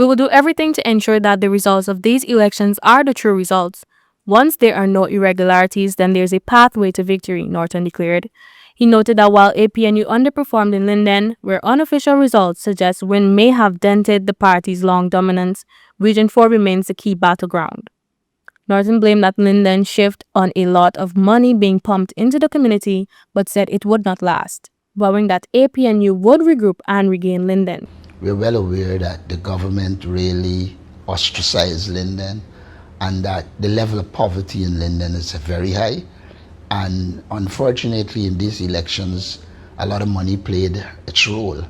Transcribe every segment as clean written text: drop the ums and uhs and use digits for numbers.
We will do everything to ensure that the results of these elections are the true results. Once there are no irregularities, then there's a pathway to victory, Norton declared. He noted that while APNU underperformed in Linden, where unofficial results suggest Wynne may have dented the party's long dominance, Region 4 remains the key battleground. Norton blamed that Linden shift on a lot of money being pumped into the community, but said it would not last, vowing that APNU would regroup and regain Linden. We're well aware that the government really ostracized Linden and that the level of poverty in Linden is very high. And unfortunately, in these elections, a lot of money played its role.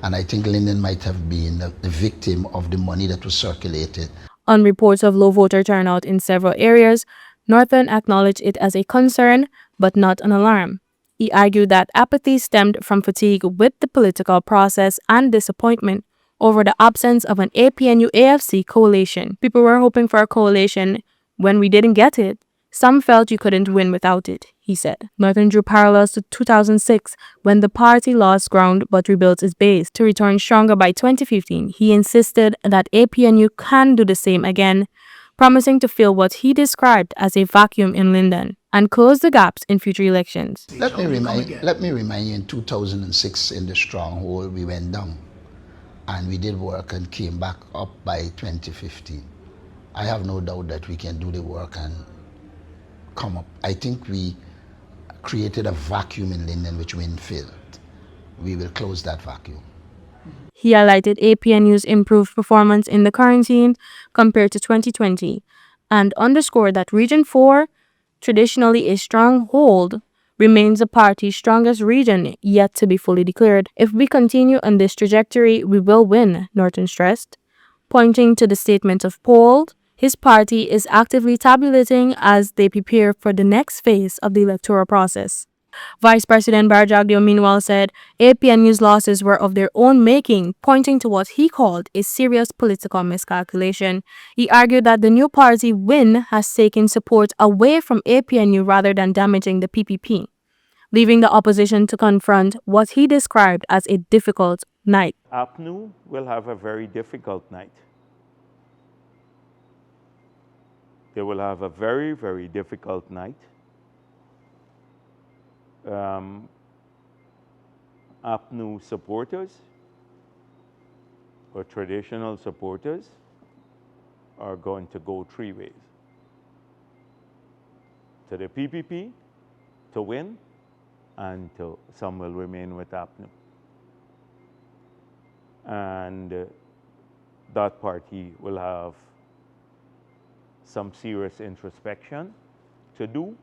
And I think Linden might have been the victim of the money that was circulated. On reports of low voter turnout in several areas, Norton acknowledged it as a concern, but not an alarm. He argued that apathy stemmed from fatigue with the political process and disappointment over the absence of an APNU-AFC coalition. People were hoping for a coalition. When we didn't get it, some felt you couldn't win without it, he said. Norton drew parallels to 2006 when the party lost ground but rebuilt its base. To return stronger by 2015, he insisted that APNU can do the same again, promising to fill what he described as a vacuum in Linden and close the gaps in future elections. Let me remind you, in 2006 in the stronghold, we went down and we did work and came back up by 2015. I have no doubt that we can do the work and come up. I think we created a vacuum in Linden which Wynne filled. We will close that vacuum. He highlighted APNU's improved performance in the quarantine compared to 2020 and underscored that Region 4, traditionally a stronghold, remains the party's strongest region yet to be fully declared. If we continue on this trajectory, we will win, Norton stressed. Pointing to the statement of Paul, his party is actively tabulating as they prepare for the next phase of the electoral process. Vice President Barjagdio meanwhile said APNU's losses were of their own making, pointing to what he called a serious political miscalculation. He argued that the new party Wynne has taken support away from APNU rather than damaging the PPP, leaving the opposition to confront what he described as a difficult night. Apnu will have a very difficult night. They will have a very, very difficult night. Apnu supporters or traditional supporters are going to go three ways: to the PPP, to Wynne, and to some will remain with Apnu. And that party will have some serious introspection to do.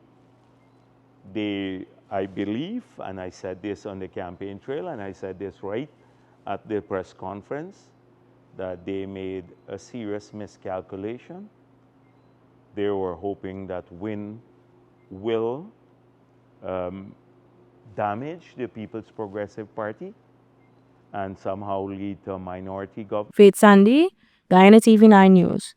I believe, and I said this on the campaign trail, and I said this right at the press conference, that they made a serious miscalculation. They were hoping that Wynne will damage the People's Progressive Party and somehow lead to a minority government. Faith Sandy, Guyana TV 9 News.